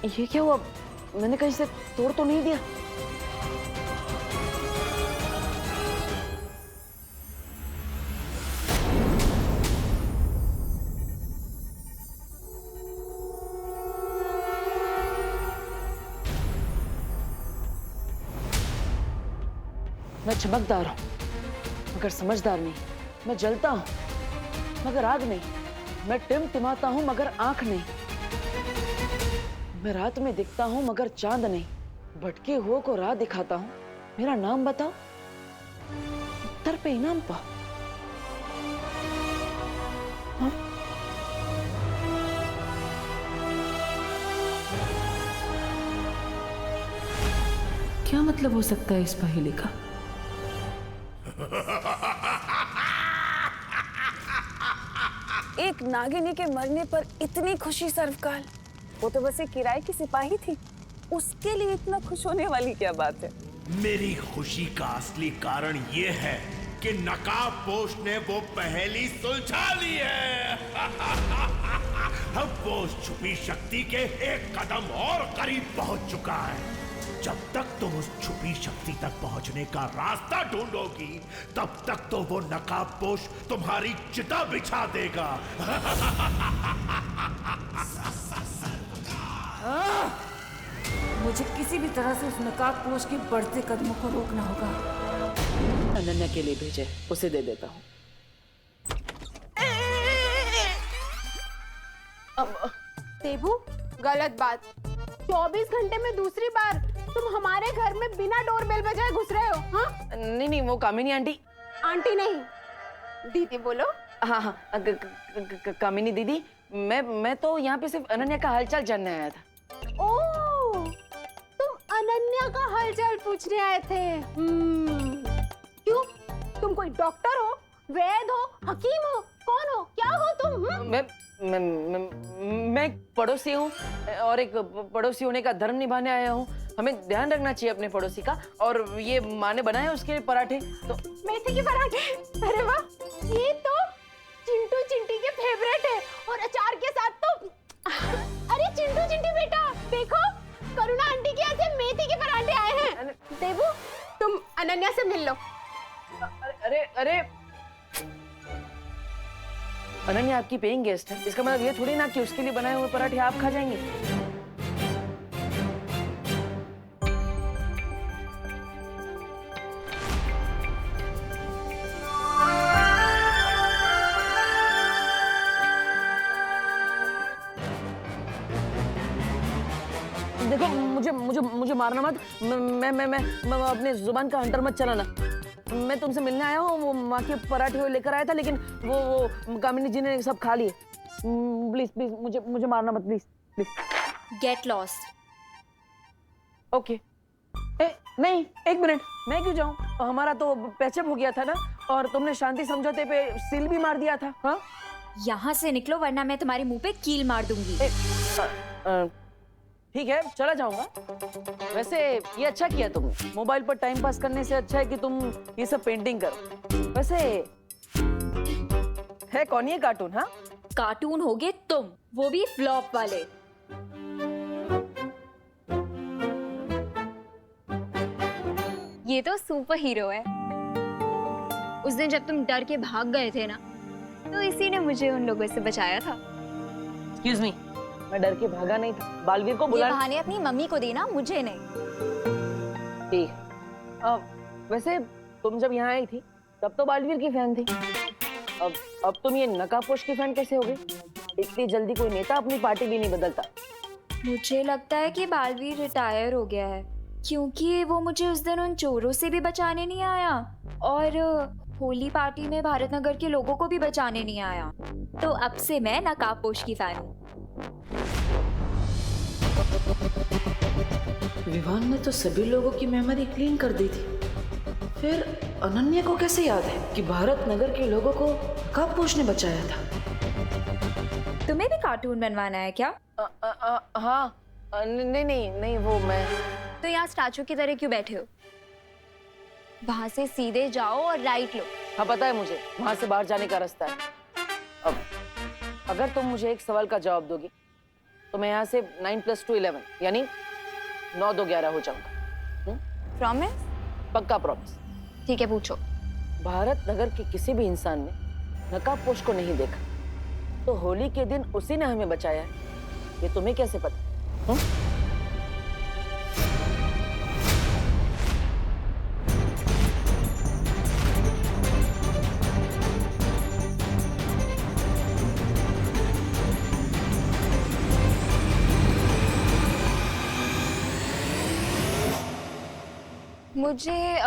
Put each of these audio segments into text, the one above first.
ये क्या हुआ? मैंने कहीं से तोड़ तो नहीं दिया? मैं चमकदार हूं मगर समझदार नहीं। मैं जलता हूं मगर आग नहीं। मैं टिमटिमाता हूं मगर आंख नहीं। मैं रात में दिखता हूं मगर चांद नहीं। भटके हुओं को राह दिखाता हूं। मेरा नाम बताओ, उत्तर पे इनाम पाओ। हाँ? क्या मतलब हो सकता है इस पहेली का? एक नागिनी के मरने पर इतनी खुशी सर्वकाल। वो तो बस एक किराए की सिपाही थी, उसके लिए इतना खुश होने वाली क्या बात है? मेरी खुशी का असली कारण ये है कि नकाबपोश ने वो पहेली सुलझा ली है। अब वो छुपी शक्ति के एक कदम और करीब पहुंच चुका है। जब तक तुम उस छुपी शक्ति तक पहुंचने का रास्ता ढूंढोगी, तब तक तो वो नकाबपोश तुम्हारी चिता बिछा देगा। मुझे किसी भी तरह से उस नकाबपोश के बढ़ते कदमों को रोकना होगा। अनन्या के लिए भेजे, उसे दे देता हूँ। देबू, गलत बात। 24 घंटे में दूसरी बार तुम हमारे घर में बिना डोरबेल बजाए घुस रहे हो। हाँ? नहीं, वो कामिनी आंटी। आंटी नहीं, दीदी बोलो। हाँ हाँ, कामिनी दीदी, मैं तो यहाँ पे सिर्फ अनन्या का हालचाल जानने आया था। ओह, तुम अनन्या का हालचाल पूछने आए थे। क्यों? तुम कोई डॉक्टर हो, वैद हो, हकीम हो, कौन हो, क्या हो तुम? मैं एक पड़ोसी हूँ और एक पड़ोसी होने का धर्म निभाने आया हूँ। हमें ध्यान रखना चाहिए अपने पड़ोसी का। और ये माँ ने बनाए उसके पराठे तो। मेथी के पराठे? अरे वाह, ये तो चिंटू चिंटी के फेवरेट है। और अचार के साथ तो अरे चिंटू चिंटी बेटा, देखो करुणा आंटी के यहाँ से मेथी के पराठे आए हैं। देबू, तुम अनन्या से मिल लो। अरे अनन्या आपकी पेइंग गेस्ट है, इसका मतलब ये थोड़ी ना कि उसके लिए बनाए हुए पराठे आप खा जाएंगे। देखो, मुझे मारना मत। मैं अपने जुबान का हंटर मत चलाना। मैं तुमसे मिलने आया हूँ। वो माँ के पराठे लेकर आया था, लेकिन वो कामिनी जी ने सब खा लिए। प्लीज मुझे मारना मत, प्लीज। Get lost. ओके। नहीं, एक मिनट, मैं क्यों जाऊँ? हमारा तो पैचअप हो गया था ना, और तुमने शांति समझौते पे सील भी मार दिया था। हाँ, यहाँ से निकलो वरना मैं तुम्हारे मुंह पे कील मार दूंगी। ठीक है, चला जाऊंगा। वैसे ये अच्छा किया तुमने। मोबाइल पर टाइम पास करने से अच्छा है कि तुम ये सब पेंटिंग करो। वैसे है कौन ये कार्टून? हाँ, कार्टून होगे तुम, वो भी फ्लॉप वाले। ये तो सुपर हीरो है। उस दिन जब तुम डर के भाग गए थे ना, तो इसी ने मुझे उन लोगों से बचाया था। एक्सक्यूज मी, मैं डर के भागा नहीं था। बालवीर को बुला। ये बहाने अपनी मम्मी को देना, मुझे नहीं। ठीक है। वैसे तुम जब यहाँ आई थी तब तो बालवीर की फैन थी। अब तुम ये नकाबपोश की फैन कैसे हो गई? इतनी जल्दी कोई नेता अपनी पार्टी भी नहीं बदलता। मुझे लगता है कि बालवीर रिटायर हो गया है, क्योंकि वो मुझे उस दिन उन चोरों से भी बचाने नहीं आया और होली पार्टी में भारत नगर के लोगों को भी बचाने नहीं आया। तो अब से मैं नकाबपोश की फैन हूँ। विवान ने तो सभी लोगों की मेमोरी क्लीन कर दी थी। फिर अनन्या को कैसे याद है कि भारत नगर के लोगों को नकाबपोश ने बचाया था? तुम्हें भी कार्टून बनवाना है क्या? हाँ, नहीं, वो मैं। तो यहाँ स्टैचू की तरह क्यों बैठे हो? वहां से सीधे जाओ और राइट लो। हाँ, पता है मुझे, वहां से बाहर जाने का रास्ता है। अब अगर तुम मुझे एक सवाल का जवाब दोगी तो मैं यहाँ से 9 + 2 11 यानी 9 2 11 हो जाऊंगा। प्रॉमिस? पक्का प्रॉमिस। ठीक है, पूछो। भारत नगर के किसी भी इंसान ने नकाबपोश को नहीं देखा, तो होली के दिन उसी ने हमें बचाया है। ये तुम्हें कैसे पता? हुँ? मुझे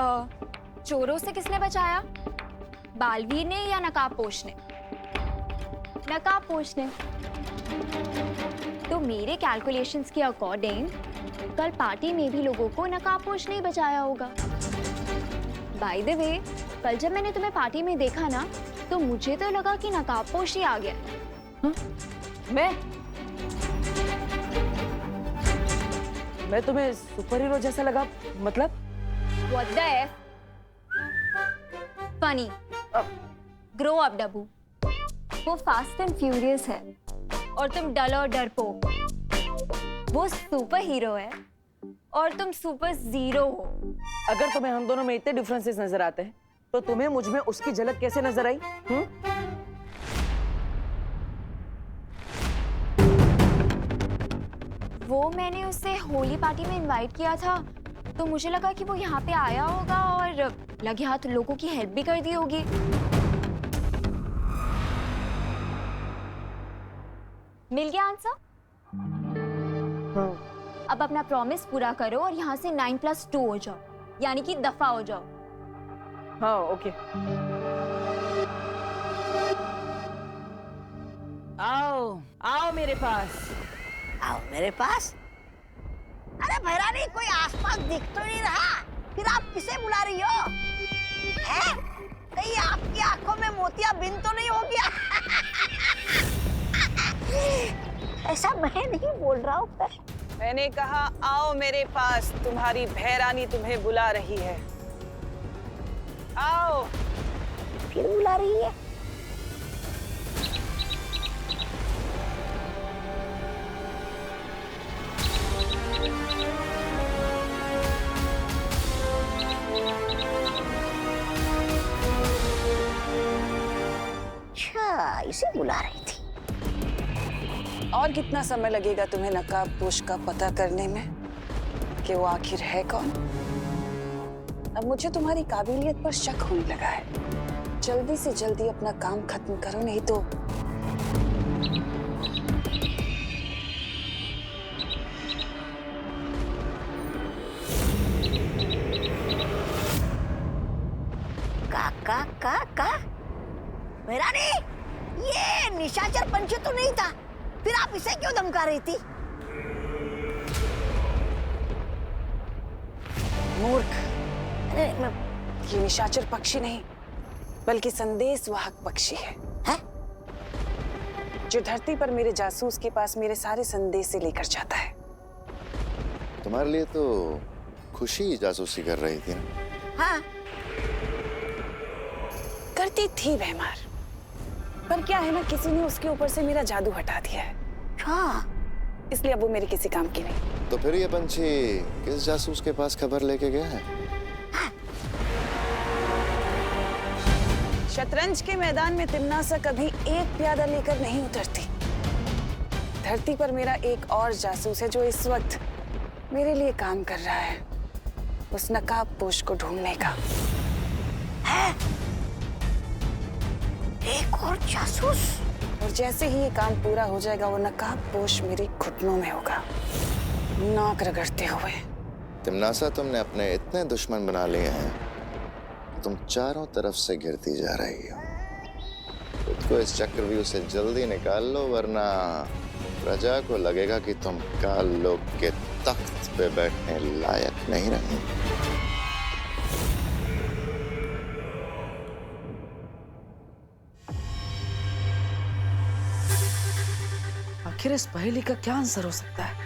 चोरों से किसने बचाया? बालवीर ने या नकाबपोश ने? नकाबपोश ने। तो मेरे कैलकुलेशंस के अकॉर्डिंग कल पार्टी में भी लोगों को नकाबपोश ने बचाया होगा। बाय द वे, कल जब मैंने तुम्हें पार्टी में देखा ना, तो मुझे तो लगा कि नकाबपोश ही आ गया। मैं तुम्हें सुपर हीरो जैसा लगा? मतलब What the F? Funny. Grow up, डब्बू। वो फास्ट एंड फ्यूरियस है और तुम डल और डरपोक। वो सुपर हीरो है और तुम सुपर जीरो हो। अगर तुम्हें हम दोनों में इतने डिफरेंसेस नजर आते हैं, तो तुम्हें मुझ में उसकी झलक कैसे नजर आई? वो मैंने उसे होली पार्टी में इनवाइट किया था, तो मुझे लगा कि वो यहाँ पे आया होगा और लगे हाथ लोगों की हेल्प भी कर दी होगी। मिल गया आंसर? अब अपना प्रॉमिस पूरा करो और यहाँ से 9 + 2 हो जाओ, यानी कि दफा हो जाओ। हाँ, ओके। आओ आओ मेरे पास। आओ मेरे पास। अरे भैरानी, कोई आसपास दिख तो नहीं रहा, फिर आप किसे बुला रही हो? हैं? कहीं आपकी आंखों में मोतियाबिंद तो नहीं हो गया? ऐसा मैं नहीं बोल रहा हूँ। मैंने कहा आओ मेरे पास, तुम्हारी भैरानी तुम्हें बुला रही है। आओ। फिर बुला रही है? अच्छा, इसे बुला रही थी। और कितना समय लगेगा तुम्हें नकाबपोश का पता करने में कि वो आखिर है कौन? अब मुझे तुम्हारी काबिलियत पर शक होने लगा है। जल्दी से जल्दी अपना काम खत्म करो, नहीं तो का भैरानी, ये निशाचर पंच तो नहीं था, फिर आप इसे क्यों धमका रही थी? मूर्ख। ये निशाचर पक्षी नहीं, बल्कि संदेशवाहक पक्षी है। हैं? जो धरती पर मेरे जासूस के पास मेरे सारे संदेश से लेकर जाता है। तुम्हारे लिए तो खुशी जासूसी कर रही थी ना? हाँ। करती थी भैमार, पर क्या है ना, किसी ने उसके ऊपर से मेरा जादू हटा दिया है। हाँ। इसलिए अब वो मेरे किसी काम की नहीं। तो फिर ये पंछी किस जासूस के पास खबर लेके गया है? शतरंज के मैदान में तिम्नासा कभी एक प्यादा लेकर नहीं उतरती। धरती पर मेरा एक और जासूस है जो इस वक्त मेरे लिए काम कर रहा है, उस नकाबपोश को ढूंढने का। है? एक और जासूस? और जैसे ही ये काम पूरा हो जाएगा, वो नकाबपोश मेरे घुटनों में होगा, नाक रगड़ते हुए। तिम्नासा, तुमने अपने इतने दुश्मन बना लिए हैं, तुम चारों तरफ से घिरती जा रही हो। खुद को इस चक्रव्यूह से जल्दी निकाल लो, वरना प्रजा को लगेगा कि तुम काल लोक के तख्त पे बैठने लायक नहीं रही। आखिर इस पहेली का क्या आंसर हो सकता है?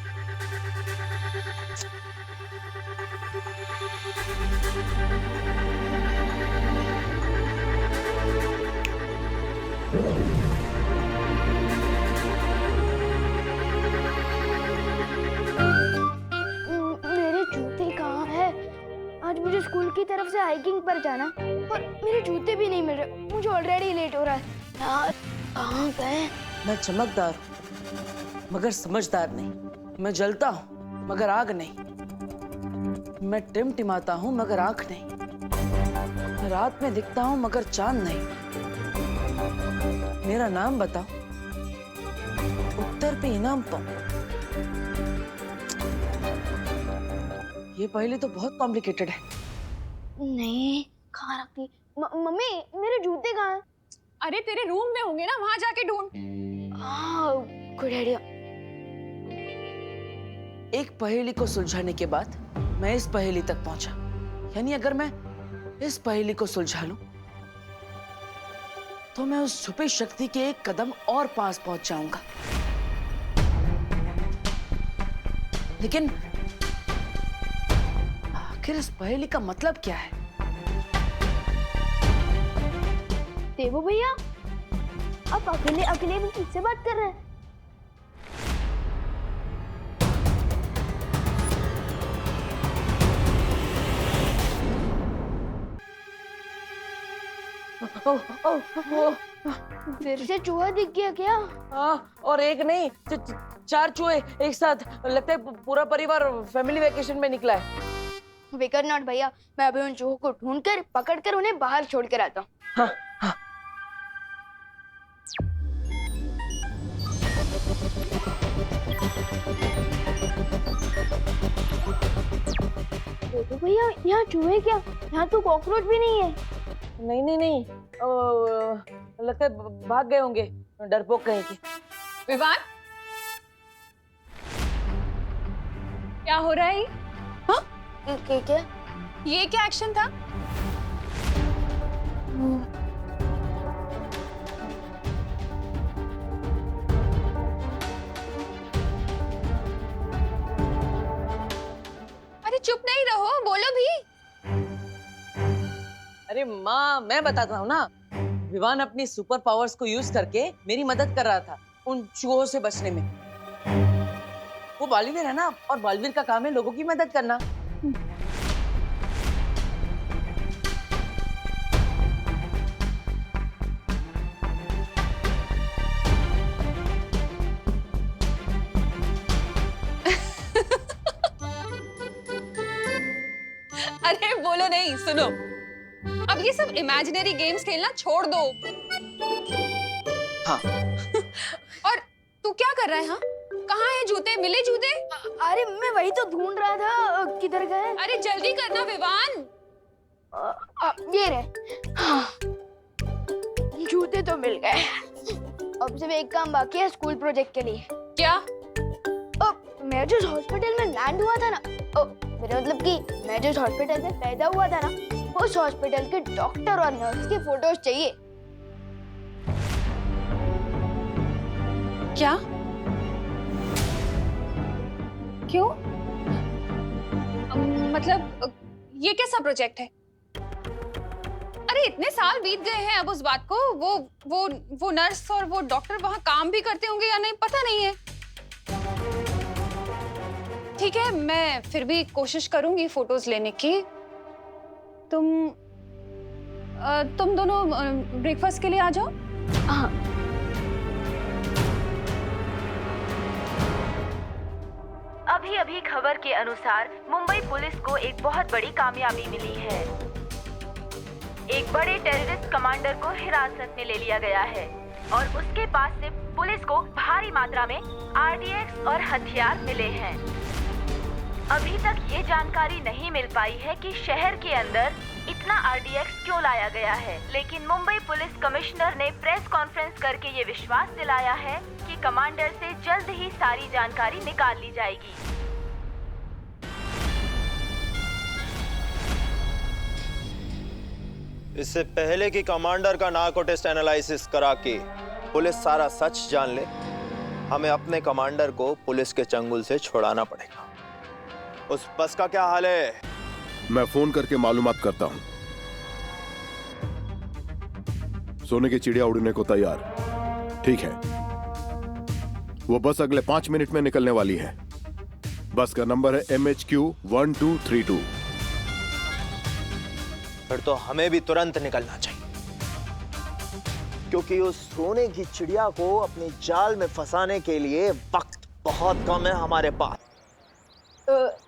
स्कूल की तरफ से हाइकिंग पर जाना और मेरे जूते भी नहीं मिल रहे, मुझे ऑलरेडी लेट हो रहा है। यार कहाँ गए? मैं चमकदार हूँ मगर समझदार नहीं। मैं जलता हूँ मगर आग नहीं। मैं टिमटिमाता हूँ मगर आंख नहीं। मैं रात में दिखता हूँ मगर चांद नहीं। मेरा नाम बताओ, उत्तर पे इनाम पाओ। ये पहले तो बहुत कॉम्प्लिकेटेड है। नहीं कहाँ रखती? मम्मी मेरे जूते कहाँ हैं? अरे तेरे रूम में होंगे ना, वहां जाके ढूंढ। Good idea. एक पहेली को सुलझाने के बाद मैं इस पहेली तक पहुंचा। यानी अगर मैं इस पहेली को सुलझा लूं तो मैं उस छुपी शक्ति के एक कदम और पास पहुंच जाऊंगा। लेकिन आखिर इस पहेली का मतलब क्या है? देवो भैया आप अकेले अकेले भी किससे बात कर रहे हैं? फिर से चूहा दिख गया क्या? और एक नहीं, चार चूहे एक साथ। लगता है पूरा परिवार फैमिली वेकेशन में निकला है। विकर नॉट भैया, मैं अभी उन चूहों को ढूंढकर पकड़कर उन्हें बाहर छोड़ कर आता हूँ। हाँ, हाँ। देखो भैया यहाँ चूहे क्या, यहाँ तो कॉकरोच भी नहीं है। नहीं नहीं नहीं, लगता है भाग गए होंगे डरपोक कहे के। विवान, क्या हो रहा है? हाँ? क्या? ये क्या एक्शन था? अरे चुप नहीं रहो, बोलो भी। अरे माँ, मैं बताता हूँ ना। विवान अपनी सुपर पावर्स को यूज करके मेरी मदद कर रहा था उन चूहों से बचने में। वो बालवीर है ना, और बालवीर का काम है लोगों की मदद करना। अरे बोलो नहीं, सुनो। अब ये सब इमेजिनरी गेम्स खेलना छोड़ दो। हाँ। और तू क्या कर रहा है? हाँ, कहाँ है जूते? मिले जूते? अरे मैं वही तो ढूंढ रहा था, किधर गए? अरे जल्दी करना विवान। ये रहे। हाँ, जूते तो मिल गए। अब सिर्फ एक काम बाकी है स्कूल प्रोजेक्ट के लिए। क्या? मैं जिस हॉस्पिटल में लैंड हुआ था ना, मेरा मतलब कि मैं जिस हॉस्पिटल में पैदा हुआ था ना, उस हॉस्पिटल के डॉक्टर और नर्स की फोटोज चाहिए। क्या? क्यों? मतलब ये कैसा प्रोजेक्ट है? अरे इतने साल बीत गए हैं अब उस बात को। वो नर्स और वो डॉक्टर वहां काम भी करते होंगे या नहीं पता नहीं है। ठीक है, मैं फिर भी कोशिश करूंगी फोटोज लेने की। तुम दोनों ब्रेकफास्ट के लिए आ जाओ। हाँ। अभी अभी खबर के अनुसार मुंबई पुलिस को एक बहुत बड़ी कामयाबी मिली है। एक बड़े टेररिस्ट कमांडर को हिरासत में ले लिया गया है और उसके पास से पुलिस को भारी मात्रा में आरडीएक्स और हथियार मिले हैं। अभी तक ये जानकारी नहीं मिल पाई है कि शहर के अंदर इतना आरडीएक्स क्यों लाया गया है, लेकिन मुंबई पुलिस कमिश्नर ने प्रेस कॉन्फ्रेंस करके ये विश्वास दिलाया है कि कमांडर से जल्द ही सारी जानकारी निकाल ली जाएगी। इससे पहले कि कमांडर का नार्को टेस्ट एनालिसिस करा के पुलिस सारा सच जान ले, हमें अपने कमांडर को पुलिस के चंगुल से छुड़ाना पड़ेगा। उस बस का क्या हाल है? मैं फोन करके मालूमात करता हूं। सोने की चिड़िया उड़ने को तैयार। ठीक है, वो बस अगले 5 मिनट में निकलने वाली है। बस का नंबर है MHQ 1232। फिर तो हमें भी तुरंत निकलना चाहिए, क्योंकि उस सोने की चिड़िया को अपने जाल में फंसाने के लिए वक्त बहुत कम है हमारे पास।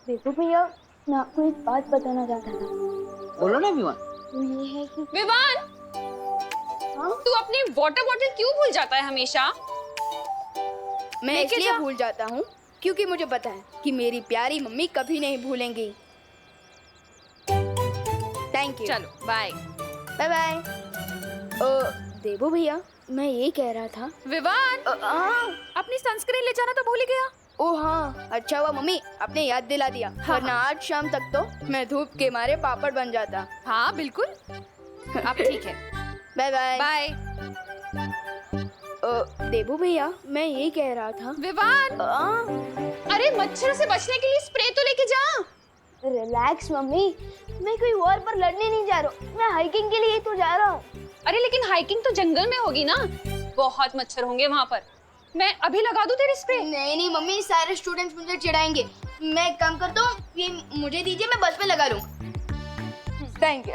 देखो भैया, मैं आपको एक बात बताना चाहता था। बोलो ना विवान। वो ये है कि विवान, तू अपनी वाटर बॉटल क्यों भूल जाता है हमेशा? मैं इसलिए भूल जाता हूँ क्योंकि मुझे पता है कि मेरी प्यारी मम्मी कभी नहीं भूलेंगी। Thank you. चलो बाय। Bye bye. देवो भैया, मैं ये कह रहा था। विवान, अपनी सनस्क्रीन ले जाना तो भूल ही गया। ओ हाँ, अच्छा हुआ मम्मी आपने याद दिला दिया, वरना आज शाम तक तो मैं धूप के मारे पापड़ बन जाता। हाँ बिल्कुल, अब ठीक है। Bye bye. बाय। देवो भैया, मैं ये कह रहा था। विवान, अरे मच्छर से बचने के लिए स्प्रे तो लेके जा। रिलैक्स मम्मी, मैं कोई वॉर पर लड़ने नहीं जा रहा हूँ, मैं हाइकिंग के लिए तो जा रहा हूँ। अरे लेकिन हाइकिंग तो जंगल में होगी ना, बहुत मच्छर होंगे वहाँ पर। मैं अभी लगा दूं तेरी स्प्रे? नहीं नहीं मम्मी, सारे स्टूडेंट्स मुझे चिढ़ाएंगे। मैं एक काम करता हूँ, ये मुझे दीजिए, मैं बस में लगा लूँ। थैंक यू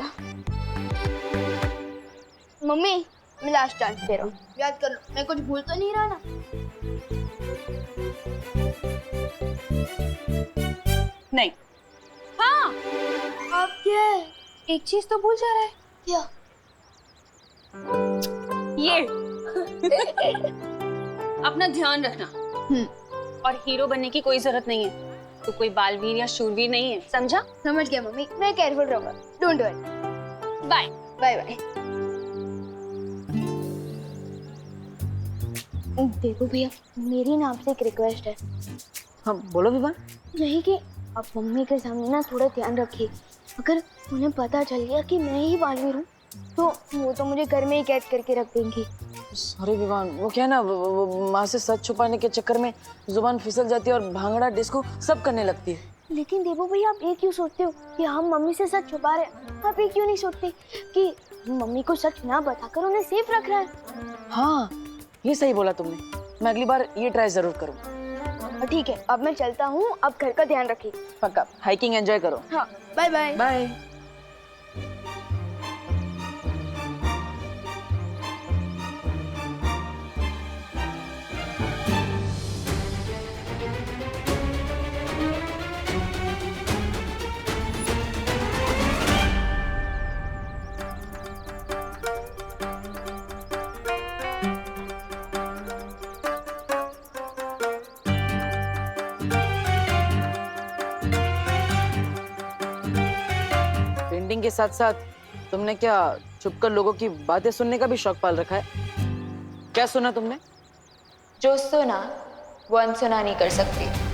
मम्मी, मैं लास्ट चांस दे रहा हूँ, याद कर लो, मैं कुछ भूल तो नहीं रहा ना? नहीं। हाँ, अब क्या है? एक चीज तो भूल जा रहा है। क्या? ये अपना ध्यान रखना, और हीरो बनने की कोई जरूरत नहीं है। तो कोई बालवीर या शूरवीर नहीं है, समझा? समझ गया मम्मी, मैं केयरफुल रहूंगा। Don't worry. Bye bye bye. देखो भैया, मेरी ना आपसे एक रिक्वेस्ट है। हाँ बोलो विवान। यही कि आप मम्मी के सामने ना थोड़ा ध्यान रखिए। अगर उन्हें पता चल गया कि मैं ही बालवीर हूँ तो वो तो मुझे घर में ही कैद करके रख देंगी। सॉरी विवान, वो क्या है ना, वो माँ से सच छुपाने के चक्कर में जुबान फिसल जाती है और भांगड़ा डिस्को सब करने लगती है। लेकिन देवो भैया, आप ये क्यों सोचते हो कि हम मम्मी से सच छुपा रहे हैं? आप ये क्यों नहीं सोचते कि मम्मी को सच ना बताकर उन्हें सेफ रख रहा है? हाँ ये सही बोला तुमने, मैं अगली बार ये ट्राई जरूर करूँगा। ठीक है, अब मैं चलता हूँ, अब घर का ध्यान रखिए। पक्का, हाइकिंग एंजॉय करो। हाँ, बाय बाय। बाय। पेंटिंग के साथ साथ तुमने क्या छुपकर लोगों की बातें सुनने का भी शौक पाल रखा है? क्या सुना तुमने? जो सुना वो अनसुना नहीं कर सकती।